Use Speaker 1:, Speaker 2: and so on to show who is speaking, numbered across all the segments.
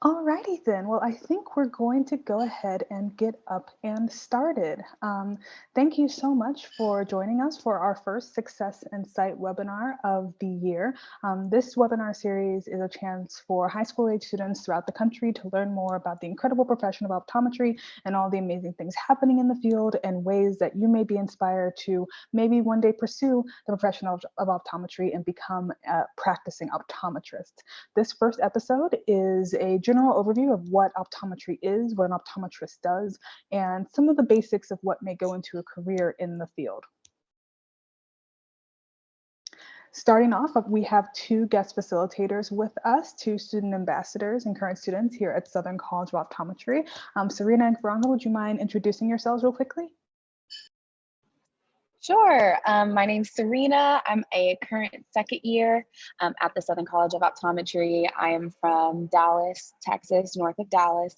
Speaker 1: Alrighty then. Well, I think we're going to go ahead and get up and started. Thank you so much for joining us for our first Success Insight webinar of the year. This webinar series is a chance for high school age students throughout the country to learn more about the incredible profession of optometry and all the amazing things happening in the field and ways that you may be inspired to maybe one day pursue the profession of optometry and become a practicing optometrist. This first episode is a general overview of what optometry is, what an optometrist does, and some of the basics of what may go into a career in the field. Starting off, we have two guest facilitators with us, two student ambassadors and current students here at Southern College of Optometry. Serena and Veronica, would you mind introducing yourselves real quickly?
Speaker 2: Sure. My name's Serena. I'm a current second year at the Southern College of Optometry. I am from Dallas, Texas, north of Dallas,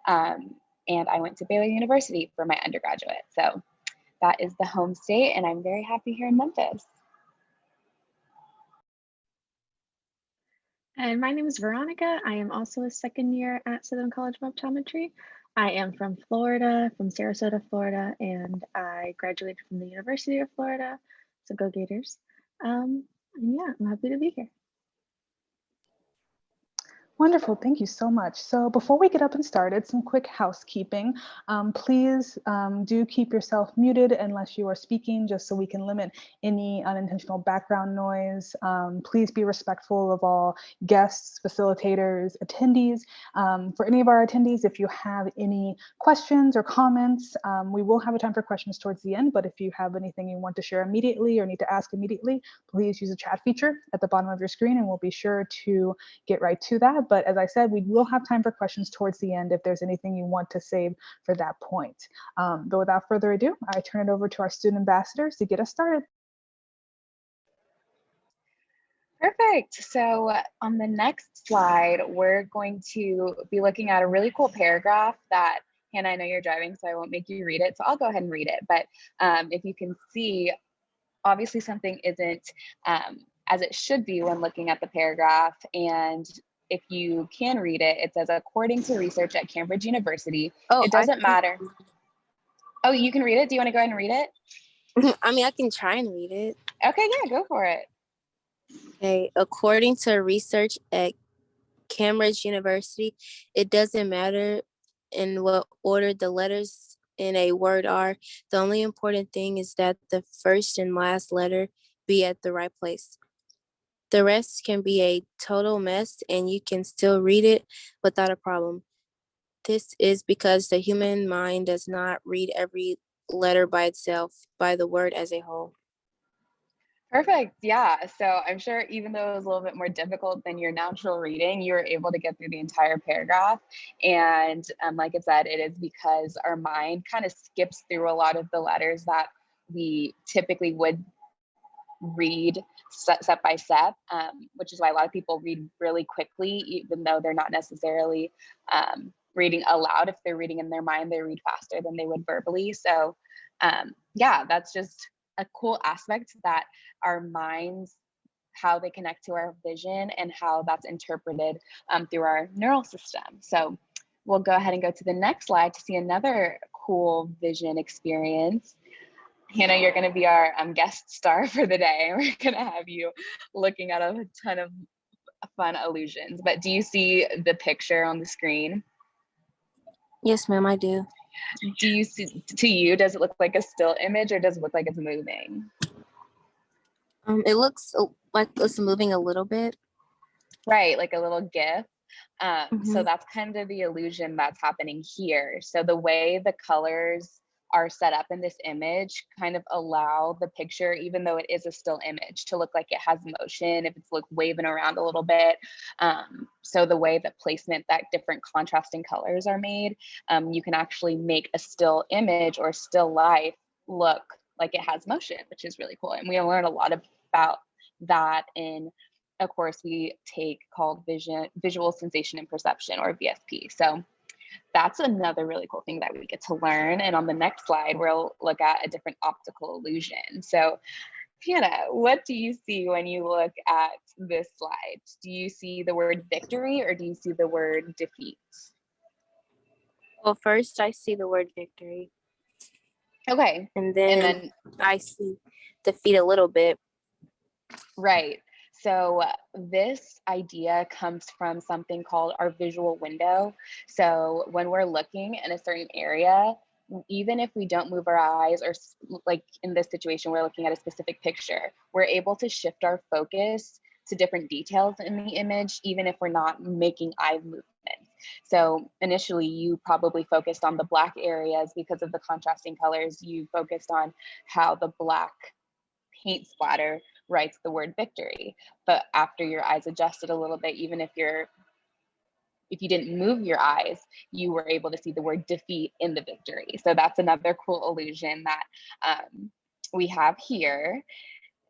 Speaker 2: and I went to Baylor University for my undergraduate. So that is the home state, and I'm very happy here in Memphis.
Speaker 3: And my name is Veronica. I am also a second year at Southern College of Optometry. I am from Florida, from Sarasota, Florida, and I graduated from the University of Florida. So go Gators. And yeah, I'm happy to be here.
Speaker 1: Wonderful, thank you so much. So before we get up and started, some quick housekeeping. Please do keep yourself muted unless you are speaking, just so we can limit any unintentional background noise. Please be respectful of all guests, facilitators, attendees. For any of our attendees, if you have any questions or comments, we will have a time for questions towards the end, but if you have anything you want to share immediately or need to ask immediately, please use the chat feature at the bottom of your screen and we'll be sure to get right to that. But as I said, we will have time for questions towards the end if there's anything you want to save for that point. But without further ado, I turn it over to our student ambassadors to get us started.
Speaker 2: Perfect. So on the next slide, we're going to be looking at a really cool paragraph that, Hannah, I know you're driving, so I won't make you read it. So I'll go ahead and read it. But if you can see, obviously something isn't as it should be when looking at the paragraph. And if you can read it, it says, according to research at Cambridge University, it doesn't matter. Oh, you can read it? Do you want to go ahead and read it?
Speaker 4: I mean, I can try and read it.
Speaker 2: Okay, yeah, go for it.
Speaker 4: Okay, according to research at Cambridge University, it doesn't matter in what order the letters in a word are. The only important thing is that the first and last letter be at the right place. The rest can be a total mess and you can still read it without a problem. This is because the human mind does not read every letter by itself, by the word as a whole.
Speaker 2: Perfect. Yeah. So I'm sure even though it was a little bit more difficult than your natural reading, you were able to get through the entire paragraph. And like I said, it is because our mind kind of skips through a lot of the letters that we typically would read step by step, which is why a lot of people read really quickly, even though they're not necessarily reading aloud. If they're reading in their mind, they read faster than they would verbally. So yeah, that's just a cool aspect that our minds, how they connect to our vision and how that's interpreted through our neural system. So we'll go ahead and go to the next slide to see another cool vision experience. Hannah, you're going to be our guest star for the day. We're going to have you looking at a ton of fun illusions. But do you see the picture on the screen?
Speaker 4: Yes, ma'am, I do.
Speaker 2: Do you see, to you, does it look like a still image or does it look like it's moving?
Speaker 4: It looks like it's moving a little bit.
Speaker 2: Right, like a little GIF. So that's kind of the illusion that's happening here. So the way the colors are set up in this image kind of allow the picture, even though it is a still image, to look like it has motion, if it's like waving around a little bit. So the way that placement, that different contrasting colors are made, you can actually make a still image or still life look like it has motion, which is really cool. And we learn a lot about that in a course we take called Visual Sensation and Perception, or VSP. So that's another really cool thing that we get to learn. And on the next slide, we'll look at a different optical illusion. So Hannah, what do you see when you look at this slide? Do you see the word victory or do you see the word defeat?
Speaker 4: Well, first I see the word victory,
Speaker 2: Okay,
Speaker 4: and
Speaker 2: and
Speaker 4: then
Speaker 2: then,
Speaker 4: I see defeat a little bit.
Speaker 2: right. So this idea comes from something called our visual window. So when we're looking in a certain area, even if we don't move our eyes, or like in this situation, we're looking at a specific picture, we're able to shift our focus to different details in the image, even if we're not making eye movement. So initially, you probably focused on the black areas because of the contrasting colors. You focused on how the black paint splatter writes the word victory. But after your eyes adjusted a little bit, even if you didn't move your eyes, you were able to see the word defeat in the victory. So that's another cool illusion that we have here.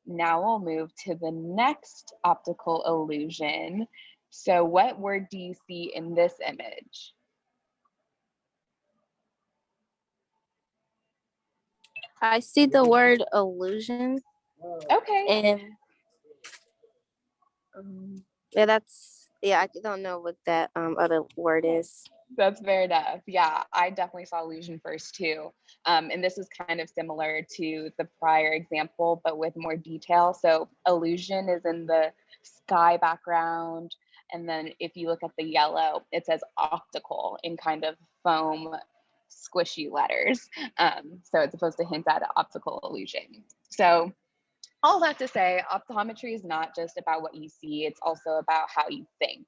Speaker 2: Now we'll move to the next optical illusion. So what word do you see in this image?
Speaker 4: I see the word illusion,
Speaker 2: Okay.
Speaker 4: and I don't know what that other word is.
Speaker 2: That's fair enough. Yeah, I definitely saw illusion first too. And this is kind of similar to the prior example, but with more detail. So illusion is in the sky background. And then if you look at the yellow, it says optical in kind of foam squishy letters. So it's supposed to hint at an optical illusion. So all that to say, optometry is not just about what you see, it's also about how you think.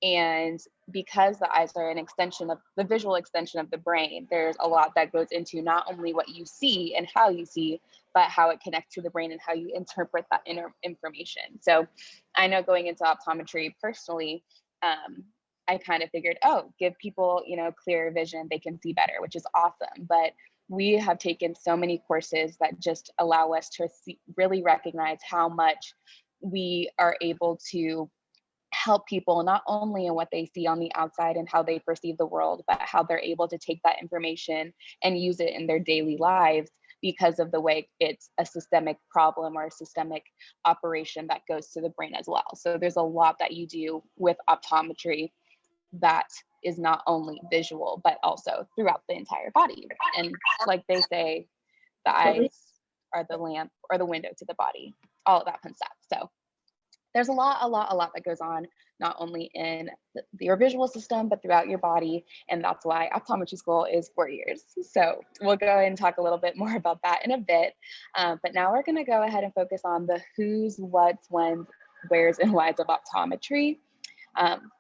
Speaker 2: And because the eyes are an extension of the visual extension of the brain, there's a lot that goes into not only what you see and how you see, but how it connects to the brain and how you interpret that inner information. So I know going into optometry personally, I kind of figured, oh, give people, clearer vision, they can see better, which is awesome. But we have taken so many courses that just allow us to really recognize how much we are able to help people, not only in what they see on the outside and how they perceive the world, but how they're able to take that information and use it in their daily lives because of the way it's a systemic problem or a systemic operation that goes to the brain as well. So there's a lot that you do with optometry that is not only visual, but also throughout the entire body. And like they say, the eyes are the lamp or the window to the body, all of that fun stuff. So there's a lot that goes on, not only in your visual system, but throughout your body. And that's why optometry school is 4 years. So we'll go ahead and talk a little bit more about that in a bit. But now we're going to go ahead and focus on the who's, what's, when's, where's, and why's of optometry.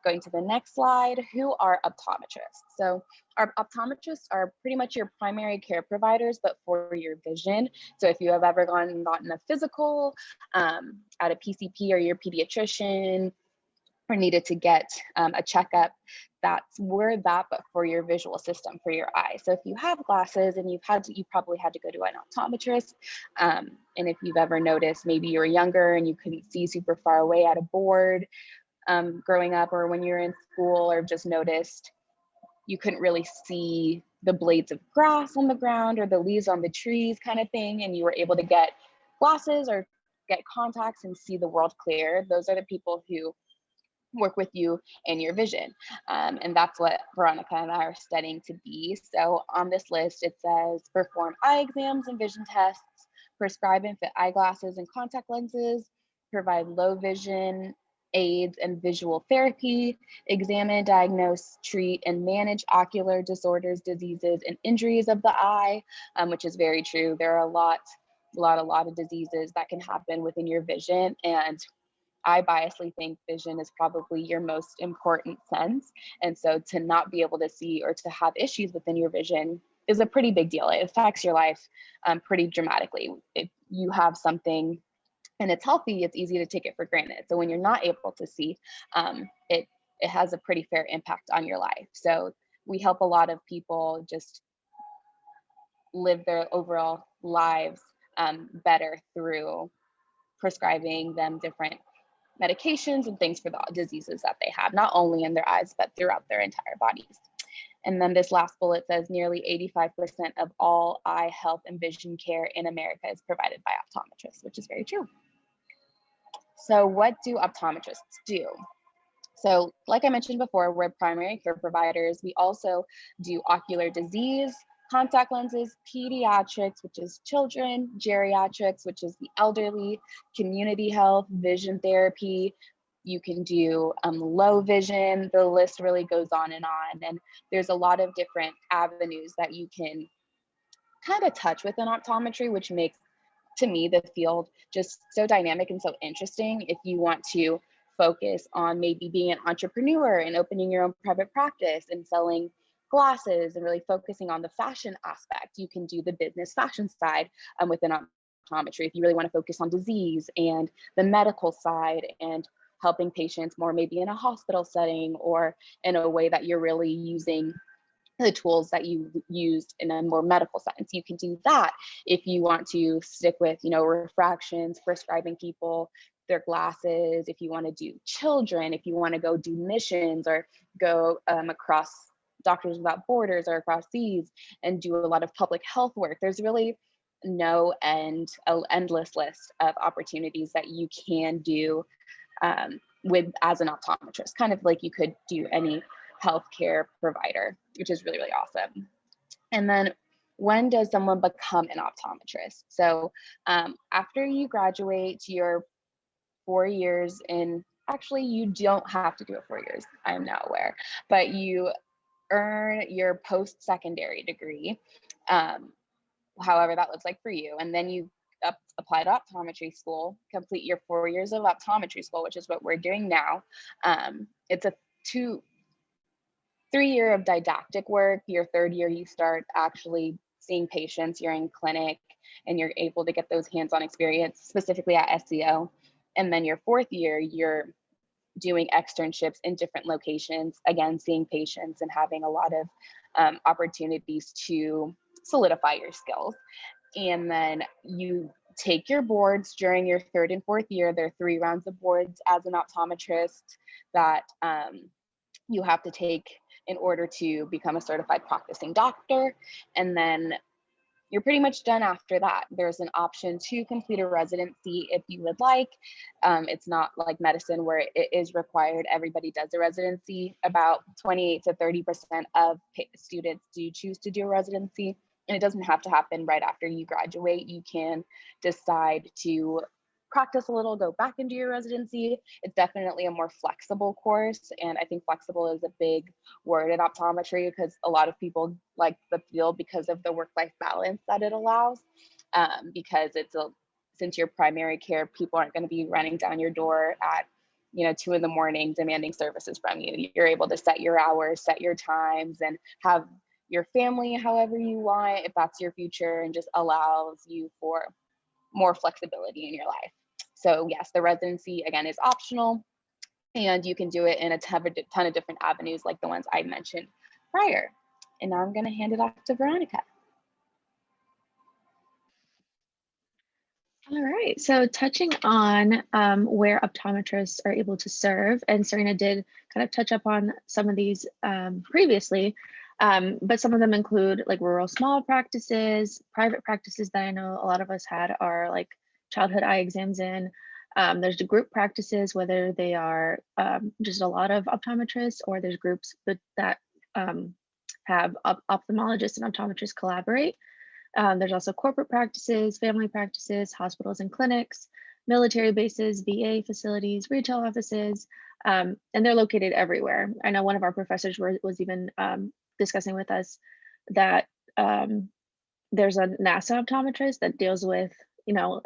Speaker 2: Going to the next slide, who are optometrists? So our optometrists are pretty much your primary care providers, but for your vision. So if you have ever gone and gotten a physical at a PCP or your pediatrician, or needed to get a checkup, we're that, but for your visual system, for your eye. So if you have glasses and you probably had to go to an optometrist. And if you've ever noticed, maybe you were younger and you couldn't see super far away at a board, growing up, or when you're in school, or just noticed you couldn't really see the blades of grass on the ground or the leaves on the trees kind of thing, and you were able to get glasses or get contacts and see the world clear. Those are the people who work with you in your vision. And that's what Veronica and I are studying to be. So on this list, it says perform eye exams and vision tests, prescribe and fit eyeglasses and contact lenses, provide low vision aids and visual therapy, examine, diagnose, treat, and manage ocular disorders, diseases, and injuries of the eye, which is very true. There are a lot of diseases that can happen within your vision, and I biasly think vision is probably your most important sense. And so to not be able to see or to have issues within your vision is a pretty big deal. It affects your life pretty dramatically. If you have something and it's healthy, it's easy to take it for granted. So when you're not able to see, it has a pretty fair impact on your life. So we help a lot of people just live their overall lives better through prescribing them different medications and things for the diseases that they have, not only in their eyes, but throughout their entire bodies. And then this last bullet says nearly 85% of all eye health and vision care in America is provided by optometrists, which is very true. So what do optometrists do? So like I mentioned before, we're primary care providers. We also do ocular disease, contact lenses, pediatrics, which is children, geriatrics, which is the elderly, community health, vision therapy. You can do low vision. The list really goes on. And there's a lot of different avenues that you can kind of touch within optometry, which makes, to me, the field just so dynamic and so interesting. If you want to focus on maybe being an entrepreneur and opening your own private practice and selling glasses and really focusing on the fashion aspect, you can do the business fashion side within optometry. If you really want to focus on disease and the medical side and helping patients more maybe in a hospital setting or in a way that you're really using the tools that you used in a more medical sense, you can do that. If you want to stick with, refractions, prescribing people their glasses, if you want to do children, if you want to go do missions or go across Doctors Without Borders or across seas and do a lot of public health work, there's really no endless list of opportunities that you can do as an optometrist, kind of like you could do any healthcare provider, which is really, really awesome. And then when does someone become an optometrist? So after you graduate your 4 years actually you don't have to do it 4 years, I am now aware, but you earn your post-secondary degree, however that looks like for you. And then you apply to optometry school, complete your 4 years of optometry school, which is what we're doing now. It's a 3 year of didactic work. Your 3rd year, you start actually seeing patients, you're in clinic and you're able to get those hands-on experience specifically at SEO. And then your 4th year, you're doing externships in different locations, again, seeing patients and having a lot of opportunities to solidify your skills. And then you take your boards during your 3rd and 4th year. There are 3 rounds of boards as an optometrist that you have to take in order to become a certified practicing doctor. And then you're pretty much done after that. There's an option to complete a residency if you would like. It's not like medicine where it is required. Everybody does a residency. About 28 to 30% of students do choose to do a residency. And it doesn't have to happen right after you graduate. You can decide to practice a little, go back and do your residency. It's definitely a more flexible course. And I think flexible is a big word in optometry because a lot of people like the field because of the work-life balance that it allows. Because since you're primary care, people aren't going to be running down your door at 2 in the morning demanding services from you. You're able to set your hours, set your times, and have your family however you want, if that's your future, and just allows you for more flexibility in your life. So yes, the residency again is optional and you can do it in a ton of different avenues like the ones I mentioned prior. And now I'm going to hand it off to Veronica.
Speaker 3: All right, so touching on where optometrists are able to serve, and Serena did kind of touch up on some of these previously, but some of them include like rural small practices, private practices that I know a lot of us had our like childhood eye exams in. There's the group practices, whether they are just a lot of optometrists or there's groups that have ophthalmologists and optometrists collaborate. There's also corporate practices, family practices, hospitals and clinics, military bases, VA facilities, retail offices, and they're located everywhere. I know one of our professors was even discussing with us that there's a NASA optometrist that deals with,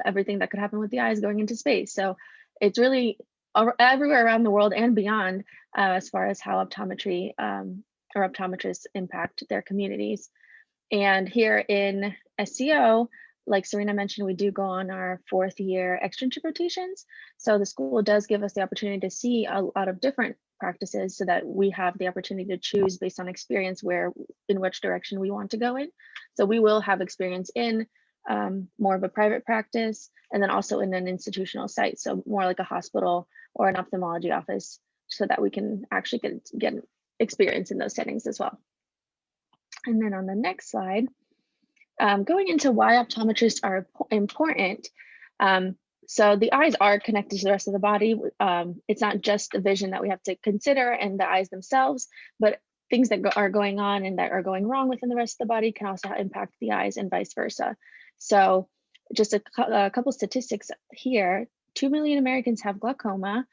Speaker 3: everything that could happen with the eyes going into space. So it's really everywhere around the world and beyond as far as how optometry or optometrists impact their communities. And here in SEO, like Serena mentioned, we do go on our 4th year externship rotations. So the school does give us the opportunity to see a lot of different practices so that we have the opportunity to choose based on experience in which direction we want to go in. So we will have experience in more of a private practice and then also in an institutional site. So more like a hospital or an ophthalmology office so that we can actually get experience in those settings as well. And then on the next slide, going into why optometrists are important. So the eyes are connected to the rest of the body. It's not just the vision that we have to consider and the eyes themselves, but things that are going on and that are going wrong within the rest of the body can also impact the eyes and vice versa. So just a couple statistics here, 2 million Americans have glaucoma,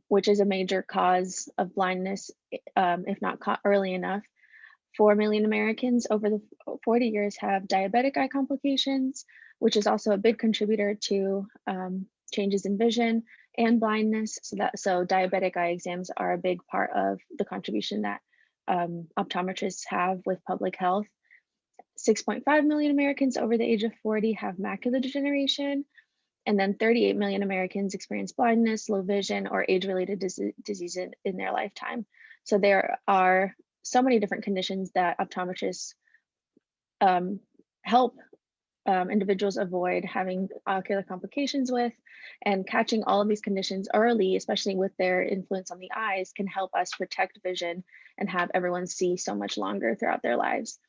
Speaker 3: which is a major cause of blindness if not caught early enough. 4 million Americans over the 40 years have diabetic eye complications, which is also a big contributor to changes in vision and blindness. So diabetic eye exams are a big part of the contribution that optometrists have with public health. 6.5 million Americans over the age of 40 have macular degeneration, and then 38 million Americans experience blindness, low vision, or age-related disease in their lifetime. So there are so many different conditions that optometrists help individuals avoid having ocular complications with, and catching all of these conditions early, especially with their influence on the eyes, can help us protect vision and have everyone see so much longer throughout their lives.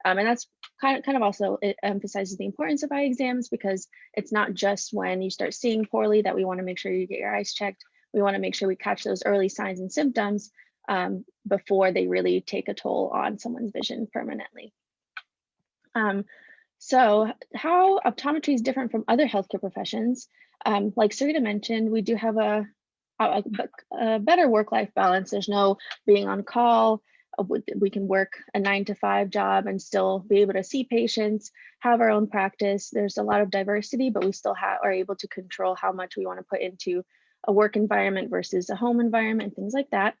Speaker 3: And that's kind of also, it emphasizes the importance of eye exams, because it's not just when you start seeing poorly that we want to make sure you get your eyes checked. We want to make sure we catch those early signs and symptoms before they really take a toll on someone's vision permanently. So how optometry is different from other healthcare professions, like Sarita mentioned, we do have a better work-life balance. There's no being on call. We can work a 9-to-5 job and still be able to see patients, have our own practice. There's a lot of diversity, but we still are able to control how much we want to put into a work environment versus a home environment, things like that.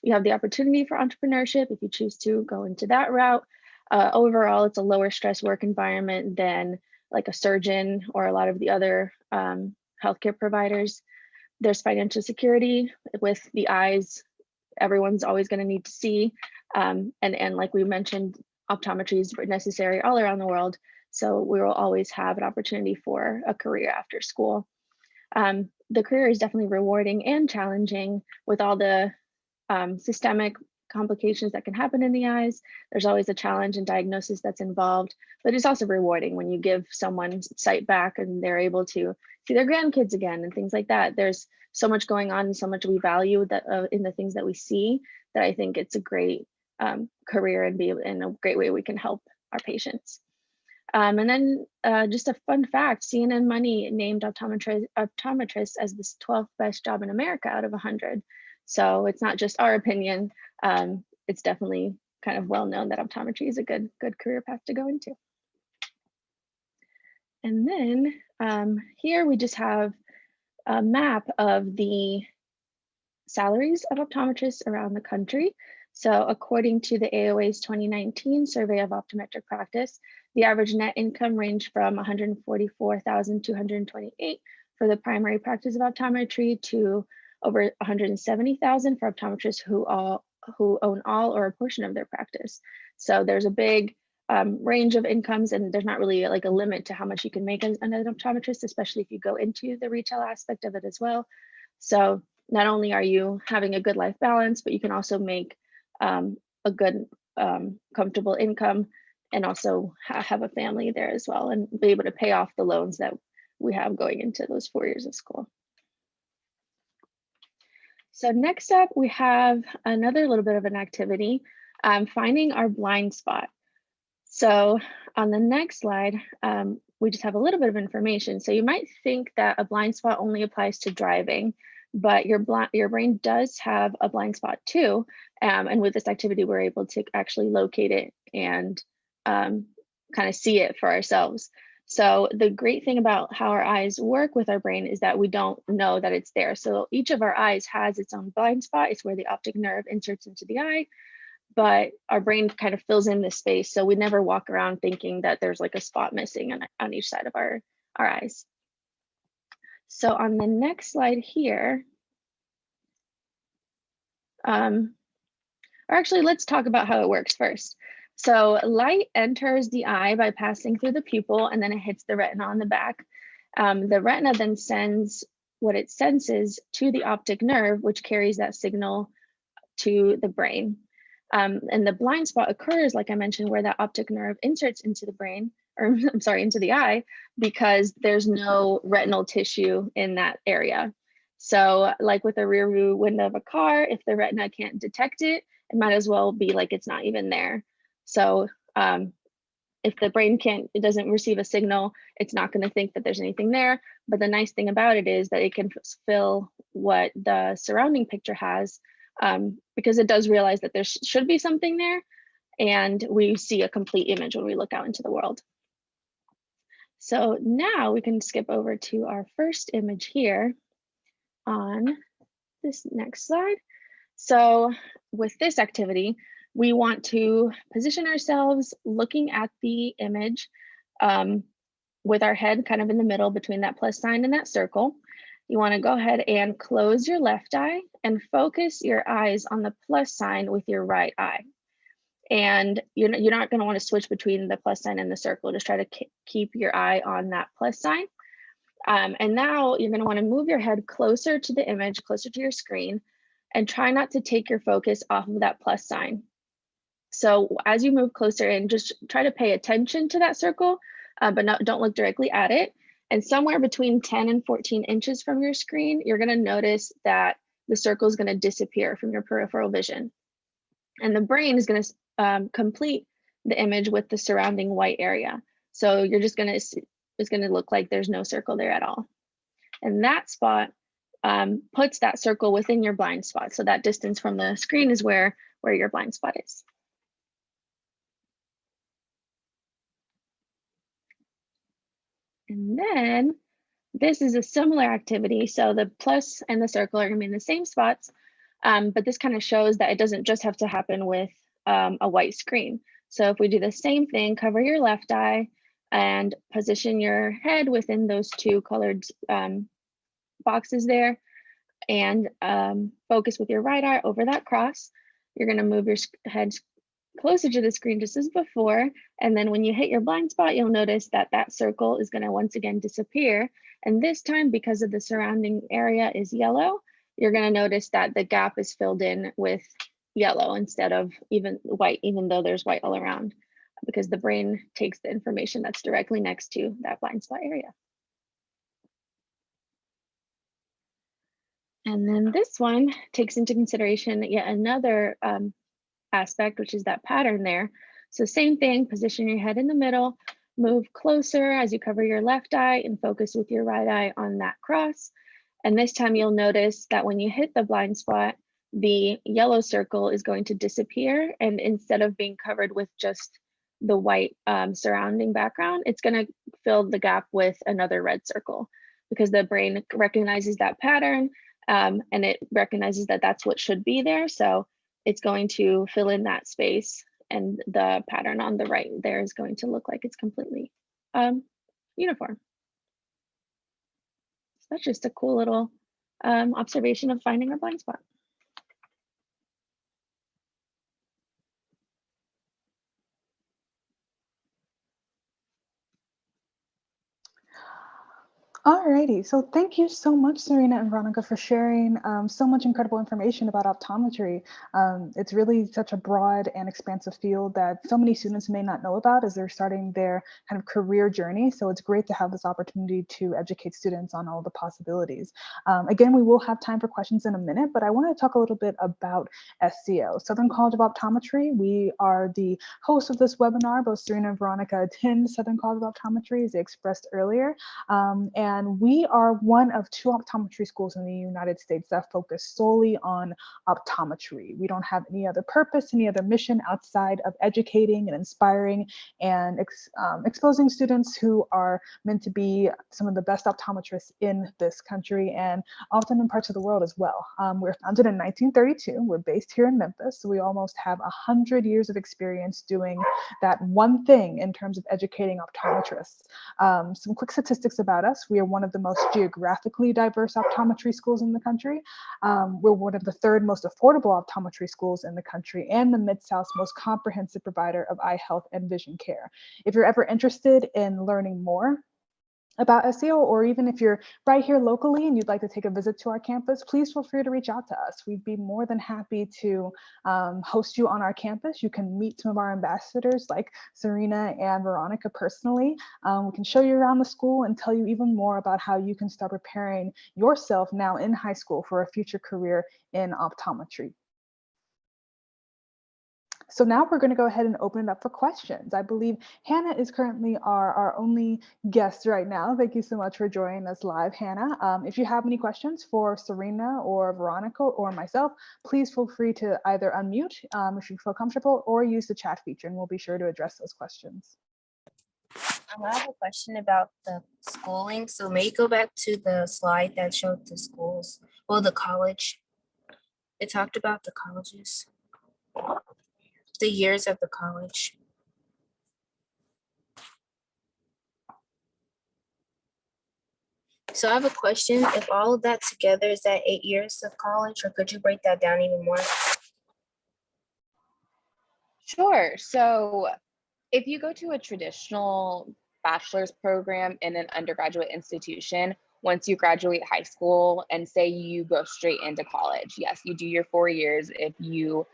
Speaker 3: You have the opportunity for entrepreneurship if you choose to go into that route. Overall, it's a lower stress work environment than like a surgeon or a lot of the other healthcare providers. There's financial security with the eyes. Everyone's always going to need to see. And like we mentioned, optometry is necessary all around the world. So we will always have an opportunity for a career after school. The career is definitely rewarding and challenging with all the systemic complications that can happen in the eyes. There's always a challenge and diagnosis that's involved, but it's also rewarding when you give someone sight back and they're able to see their grandkids again and things like that. There's so much going on and so much we value that in the things that we see, that I think it's a great career and be in a great way we can help our patients. And then just a fun fact, CNN Money named optometrists as the 12th best job in America out of 100. So it's not just our opinion. It's definitely kind of well known that optometry is a good career path to go into. And then here we just have a map of the salaries of optometrists around the country. So according to the AOA's 2019 survey of optometric practice, the average net income ranged from $144,228 for the primary practice of optometry to over $170,000 for optometrists who own all or a portion of their practice. So there's a big range of incomes, and there's not really like a limit to how much you can make as an optometrist, especially if you go into the retail aspect of it as well. So not only are you having a good life balance, but you can also make a good, comfortable income, and also have a family there as well, and be able to pay off the loans that we have going into those 4 years of school. So next up, we have another little bit of an activity, finding our blind spot. So on the next slide, we just have a little bit of information. So you might think that a blind spot only applies to driving, but your brain does have a blind spot too. And with this activity, we're able to actually locate it and kind of see it for ourselves. So the great thing about how our eyes work with our brain is that we don't know that it's there. So each of our eyes has its own blind spot. It's where the optic nerve inserts into the eye, but our brain kind of fills in this space. So we never walk around thinking that there's like a spot missing on each side of our eyes. So on the next slide here, or actually let's talk about how it works first. So light enters the eye by passing through the pupil, and then it hits the retina on the back. The retina then sends what it senses to the optic nerve, which carries that signal to the brain. And the blind spot occurs, like I mentioned, where that optic nerve inserts into the brain, or I'm sorry, into the eye, because there's no retinal tissue in that area. So like with a rear view window of a car, if the retina can't detect it, it might as well be like it's not even there. So if the brain it doesn't receive a signal, it's not going to think that there's anything there. But the nice thing about it is that it can fill what the surrounding picture has, because it does realize that there should be something there, and we see a complete image when we look out into the world. So now we can skip over to our first image here on this next slide. So with this activity, we want to position ourselves looking at the image with our head kind of in the middle between that plus sign and that circle. You want to go ahead and close your left eye and focus your eyes on the plus sign with your right eye. And you're not going to want to switch between the plus sign and the circle. Just try to keep your eye on that plus sign. And now you're going to want to move your head closer to the image, closer to your screen, and try not to take your focus off of that plus sign. So as you move closer in, just try to pay attention to that circle, but don't look directly at it. And somewhere between 10 and 14 inches from your screen, you're going to notice that the circle is going to disappear from your peripheral vision. And the brain is going to complete the image with the surrounding white area. So you're just going to, it's going to look like there's no circle there at all. And that spot puts that circle within your blind spot. So that distance from the screen is where your blind spot is. And then this is a similar activity. So the plus and the circle are going to be in the same spots, but this kind of shows that it doesn't just have to happen with a white screen. So if we do the same thing, cover your left eye and position your head within those two colored boxes there, and focus with your right eye over that cross. You're going to move your head closer to the screen just as before. And then when you hit your blind spot, you'll notice that that circle is going to once again disappear. And this time, because of the surrounding area is yellow, you're going to notice that the gap is filled in with yellow instead of even white, even though there's white all around, because the brain takes the information that's directly next to that blind spot area. And then this one takes into consideration yet another aspect, which is that pattern there. So same thing, position your head in the middle, move closer as you cover your left eye and focus with your right eye on that cross. And this time you'll notice that when you hit the blind spot, the yellow circle is going to disappear. And instead of being covered with just the white surrounding background, it's going to fill the gap with another red circle, because the brain recognizes that pattern and it recognizes that that's what should be there. So it's going to fill in that space, and the pattern on the right there is going to look like it's completely uniform. So that's just a cool little observation of finding a blind spot.
Speaker 1: Alrighty, so thank you so much, Serena and Veronica, for sharing so much incredible information about optometry. It's really such a broad and expansive field that so many students may not know about as they're starting their kind of career journey. So it's great to have this opportunity to educate students on all the possibilities. Again, we will have time for questions in a minute, but I want to talk a little bit about SCO, Southern College of Optometry. We are the host of this webinar. Both Serena and Veronica attend Southern College of Optometry, as they expressed earlier. And we are one of 2 optometry schools in the United States that focus solely on optometry. We don't have any other purpose, any other mission outside of educating and inspiring and exposing students who are meant to be some of the best optometrists in this country and often in parts of the world as well. We're founded in 1932. We're based here in Memphis, so we almost have 100 years of experience doing that one thing in terms of educating optometrists. Some quick statistics about us. We are one of the most geographically diverse optometry schools in the country. We're one of the 3rd most affordable optometry schools in the country and the Mid-South's most comprehensive provider of eye health and vision care. If you're ever interested in learning more about SEO, or even if you're right here locally and you'd like to take a visit to our campus, please feel free to reach out to us. We'd be more than happy to host you on our campus. You can meet some of our ambassadors like Serena and Veronica personally. We can show you around the school and tell you even more about how you can start preparing yourself now in high school for a future career in optometry. So now we're going to go ahead and open it up for questions. I believe Hannah is currently our only guest right now. Thank you so much for joining us live, Hannah. If you have any questions for Serena or Veronica or myself, please feel free to either unmute if you feel comfortable, or use the chat feature, and we'll be sure to address those questions.
Speaker 4: I have a question about the schooling. So may you go back to the slide that showed the schools, well, the college. It talked about the colleges, the years of the college. So I have a question. If all of that together, is that 8 years of college, or could you break that down even more?
Speaker 2: Sure. So if you go to a traditional bachelor's program in an undergraduate institution, once you graduate high school and say you go straight into college, yes, you do your 4 years if you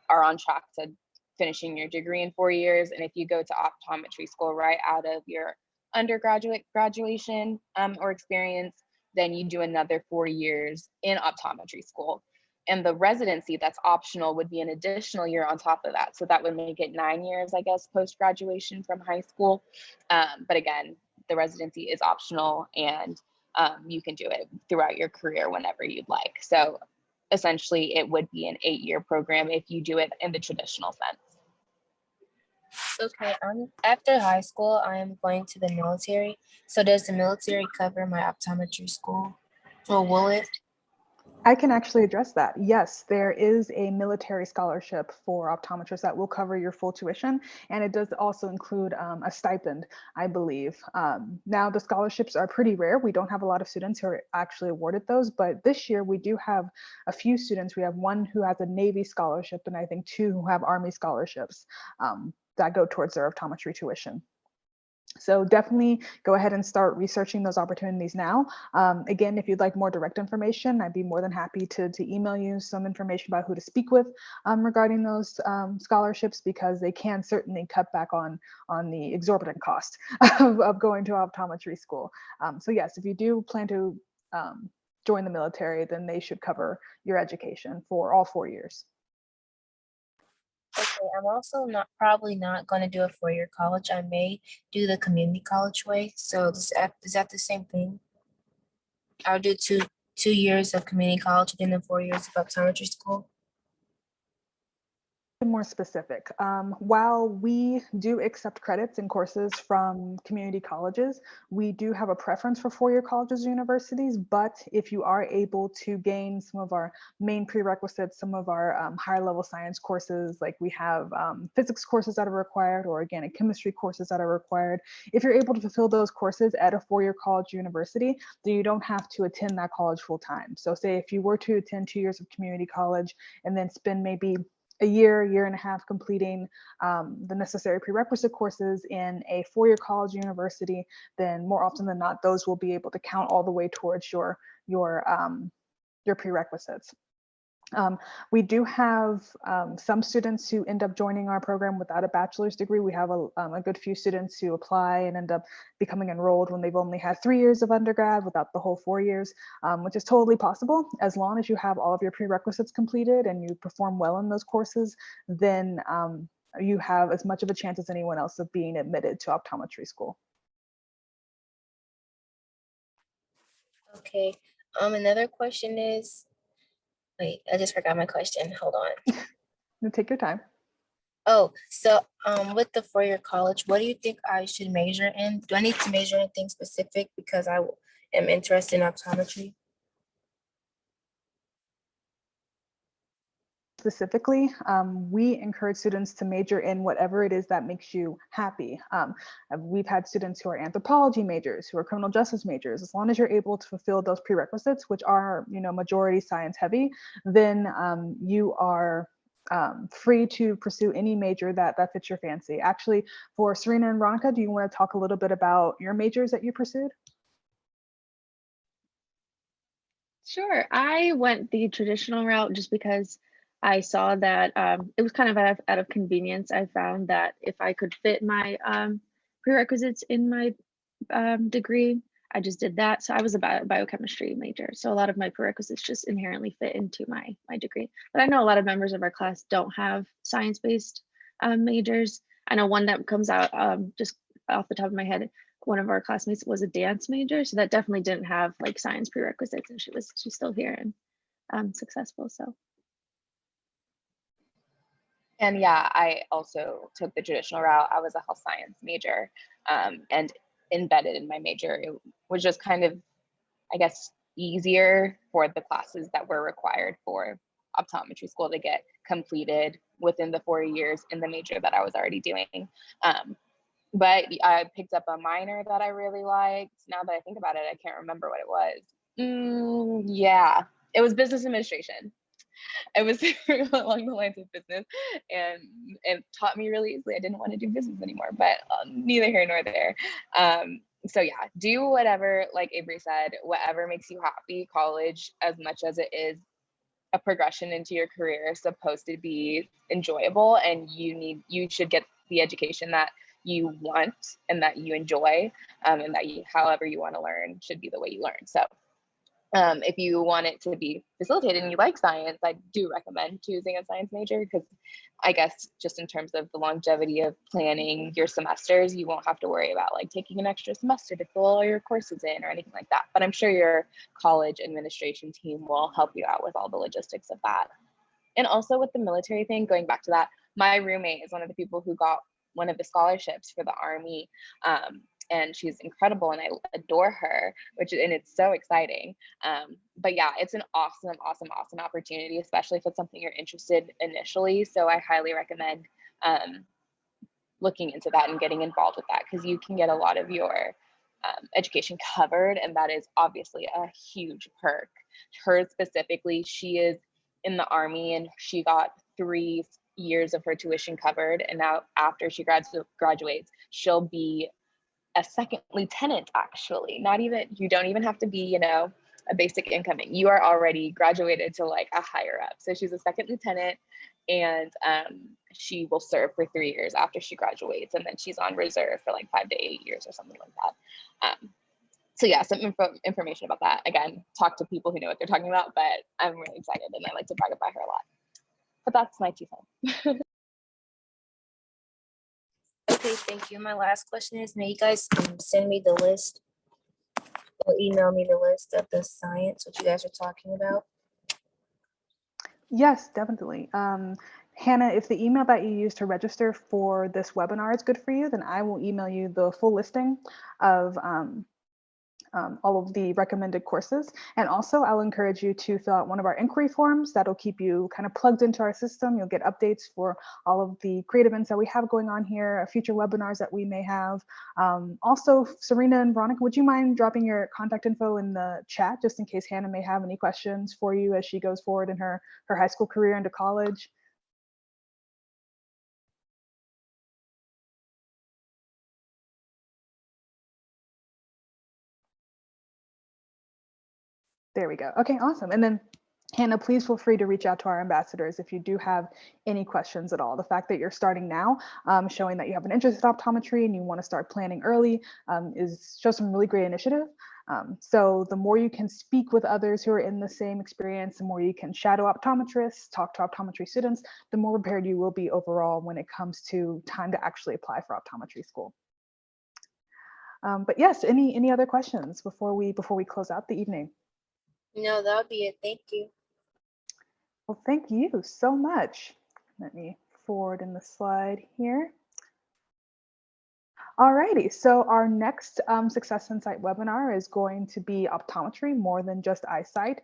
Speaker 2: are on track to finishing your degree in 4 years. And if you go to optometry school right out of your undergraduate graduation or experience, then you do another 4 years in optometry school. And the residency that's optional would be an additional year on top of that. So that would make it 9 years, I guess, post-graduation from high school. But again, the residency is optional, and you can do it throughout your career whenever you'd like. So essentially, it would be an 8-year program if you do it in the traditional sense.
Speaker 4: Okay, after high school, I am going to the military. So does the military cover my optometry school? Or will it?
Speaker 1: I can actually address that. Yes, there is a military scholarship for optometrists that will cover your full tuition, and it does also include a stipend, I believe. Now, the scholarships are pretty rare. We don't have a lot of students who are actually awarded those, but this year we do have a few students. We have one who has a Navy scholarship, and I think 2 who have Army scholarships that go towards their optometry tuition. So definitely go ahead and start researching those opportunities now. Again, if you'd like more direct information, I'd be more than happy to email you some information about who to speak with regarding those scholarships, because they can certainly cut back on the exorbitant cost of going to optometry school. So yes, if you do plan to join the military, then they should cover your education for all 4 years.
Speaker 4: Okay, I'm also probably not going to do a 4-year college. I may do the community college way. So is that the same thing? I'll do 2 years of community college and then 4 years of optometry school.
Speaker 1: More specific. While we do accept credits and courses from community colleges, we do have a preference for 4-year colleges or universities. But if you are able to gain some of our main prerequisites, some of our higher level science courses, like we have physics courses that are required, or organic chemistry courses that are required, if you're able to fulfill those courses at a 4-year college or university, then you don't have to attend that college full time. So say if you were to attend 2 years of community college and then spend maybe a year and a half completing the necessary prerequisite courses in a 4-year college university, then more often than not, those will be able to count all the way towards your prerequisites. We do have some students who end up joining our program without a bachelor's degree. We have a good few students who apply and end up becoming enrolled when they've only had 3 years of undergrad without the whole 4 years, which is totally possible. As long as you have all of your prerequisites completed and you perform well in those courses, then you have as much of a chance as anyone else of being admitted to optometry school.
Speaker 4: Okay. Another question is, wait, I just forgot my question. Hold on.
Speaker 1: Take your time.
Speaker 4: Oh, so with the 4-year college, what do you think I should major in? Do I need to major in anything specific because I am interested in optometry?
Speaker 1: Specifically, we encourage students to major in whatever it is that makes you happy. We've had students who are anthropology majors, who are criminal justice majors. As long as you're able to fulfill those prerequisites, which are, majority science heavy, then you are free to pursue any major that fits your fancy. Actually, for Serena and Veronica, do you want to talk a little bit about your majors that you pursued?
Speaker 3: Sure. I went the traditional route just because I saw that it was kind of out of convenience. I found that if I could fit my prerequisites in my degree, I just did that. So I was a biochemistry major. So a lot of my prerequisites just inherently fit into my degree. But I know a lot of members of our class don't have science-based majors. I know one that comes out just off the top of my head, one of our classmates was a dance major, so that definitely didn't have like science prerequisites, and she's still here and successful. So.
Speaker 2: And yeah, I also took the traditional route. I was a health science major, and embedded in my major, it was just kind of, I guess, easier for the classes that were required for optometry school to get completed within the 4 years in the major that I was already doing. But I picked up a minor that I really liked. Now that I think about it, I can't remember what it was. Yeah, it was business administration. It was along the lines of business, and it taught me really easily. I didn't want to do business anymore, but neither here nor there. So yeah, do whatever, like Avery said, whatever makes you happy. College, as much as it is a progression into your career, is supposed to be enjoyable, and you should get the education that you want and that you enjoy, and that however you want to learn should be the way you learn. So if you want it to be facilitated and you like science, I do recommend choosing a science major, because I guess just in terms of the longevity of planning your semesters, you won't have to worry about like taking an extra semester to fill all your courses in or anything like that. But I'm sure your college administration team will help you out with all the logistics of that. And also with the military thing, going back to that, my roommate is one of the people who got one of the scholarships for the Army. And she's incredible and I adore her, and it's so exciting. But yeah, it's an awesome opportunity, especially if it's something you're interested initially. So I highly recommend looking into that and getting involved with that, because you can get a lot of your education covered, and that is obviously a huge perk. Her specifically, she is in the Army and she got 3 years of her tuition covered, and now after she graduates, she'll be a second lieutenant. Actually, you don't even have to be a basic incoming. You are already graduated to like a higher up. So she's a second lieutenant, and she will serve for 3 years after she graduates, and then she's on reserve for like 5 to 8 years or something like that. So yeah, some information about that. Again, talk to people who know what they're talking about, but I'm really excited and I like to brag about her a lot. But that's my 2 cents.
Speaker 4: Okay, thank you. My last question is, may you guys send me the list or email me the list of the science, what you guys are talking about?
Speaker 1: Yes, definitely. Hannah, if the email that you use to register for this webinar is good for you, then I will email you the full listing of all of the recommended courses. And also I'll encourage you to fill out one of our inquiry forms. That'll keep you kind of plugged into our system. You'll get updates for all of the great events that we have going on here, future webinars that we may have. Also, Serena and Veronica, would you mind dropping your contact info in the chat, just in case Hannah may have any questions for you as she goes forward in her high school career into college? There we go. Okay, awesome. And then Hannah, please feel free to reach out to our ambassadors if you do have any questions at all. The fact that you're starting now, showing that you have an interest in optometry and you want to start planning early, shows some really great initiative. So the more you can speak with others who are in the same experience, the more you can shadow optometrists, talk to optometry students, the more prepared you will be overall when it comes to time to actually apply for optometry school. But yes, any other questions before we close out the evening?
Speaker 4: No, that would be it. Thank you.
Speaker 1: Well, thank you so much. Let me forward in the slide here. Alrighty, so our next Success Insight webinar is going to be optometry, more than just eyesight.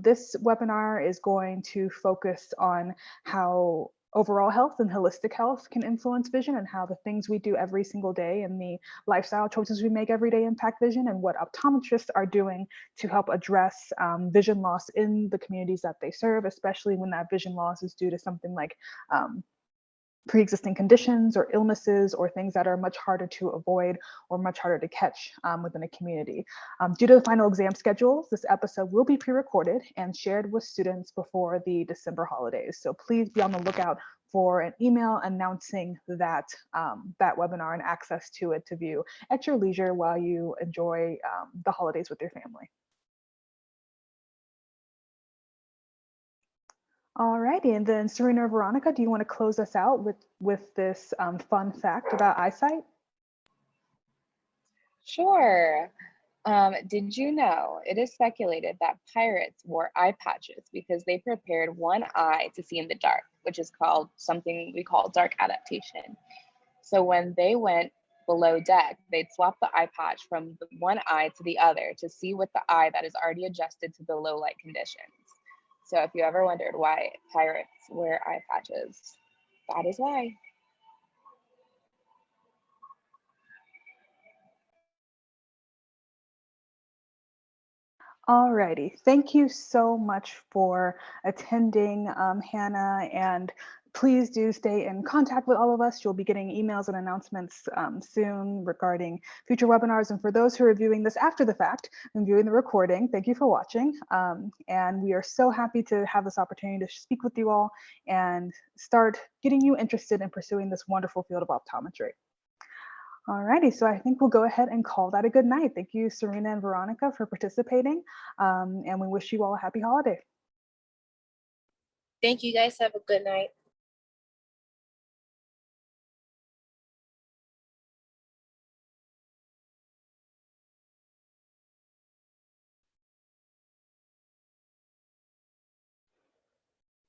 Speaker 1: This webinar is going to focus on how overall health and holistic health can influence vision, and how the things we do every single day and the lifestyle choices we make every day impact vision, and what optometrists are doing to help address vision loss in the communities that they serve, especially when that vision loss is due to something like pre-existing conditions or illnesses or things that are much harder to avoid or much harder to catch within a community. Due to the final exam schedules, this episode will be pre-recorded and shared with students before the December holidays. So please be on the lookout for an email announcing that that webinar and access to it to view at your leisure while you enjoy the holidays with your family. Alrighty, and then Serena or Veronica, do you want to close us out with this fun fact about eyesight?
Speaker 2: Sure. Did you know it is speculated that pirates wore eye patches because they prepared one eye to see in the dark, which is called something we call dark adaptation. So when they went below deck, they'd swap the eye patch from the one eye to the other to see with the eye that is already adjusted to the low light conditions. So if you ever wondered why pirates wear eye patches, that is why.
Speaker 1: Alrighty, thank you so much for attending, Hannah, and please do stay in contact with all of us. You'll be getting emails and announcements soon regarding future webinars. And for those who are viewing this after the fact and viewing the recording, thank you for watching. And we are so happy to have this opportunity to speak with you all and start getting you interested in pursuing this wonderful field of optometry. Alrighty, so I think we'll go ahead and call that a good night. Thank you, Serena and Veronica, for participating, and we wish you all a happy holiday.
Speaker 4: Thank you guys. Have a good night.